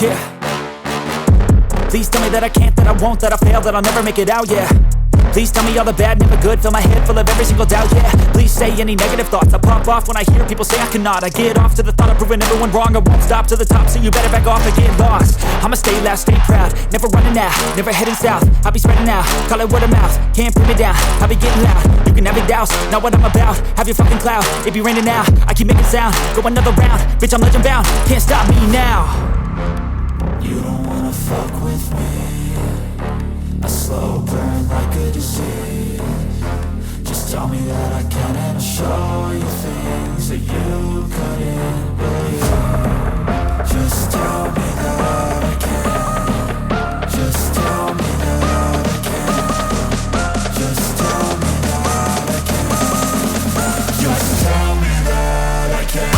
yeah. Please tell me that I can't, that I won't, that I fail, that I'll never make it out, yeah. Please tell me all the bad, never good, fill my head full of every single doubt, yeah. Please say any negative thoughts, I pop off when I hear people say I cannot. I get off to the thought of proving everyone wrong, I won't stop to the top, so you better back off and get lost. I'ma stay loud, stay proud, never running out, never heading south. I'll be spreading out, call it word of mouth, can't put me down, I'll be getting loud. You can have it douse, not what I'm about, have your fucking cloud. It be raining now, I keep making sound, go another round, bitch I'm legend bound, can't stop me now. You don't wanna fuck with me, a slow burn like a disease. Just tell me that I can and I'll show you things that you couldn't believe. Just tell me that I can. Just tell me that I can. Just tell me that I can. Just tell me that I can.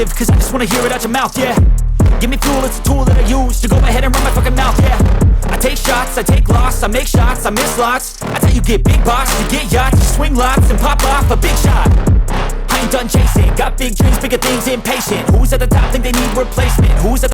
Cause I just wanna hear it out your mouth, yeah. Give me fuel, it's a tool that I use to go ahead and run my fucking mouth, yeah. I take shots, I take loss, I make shots, I miss lots. That's how you get big box, you get yachts, you swing lots and pop off a big shot. I ain't done chasing, got big dreams, bigger things, impatient. Who's at the top think they need replacement? Who's at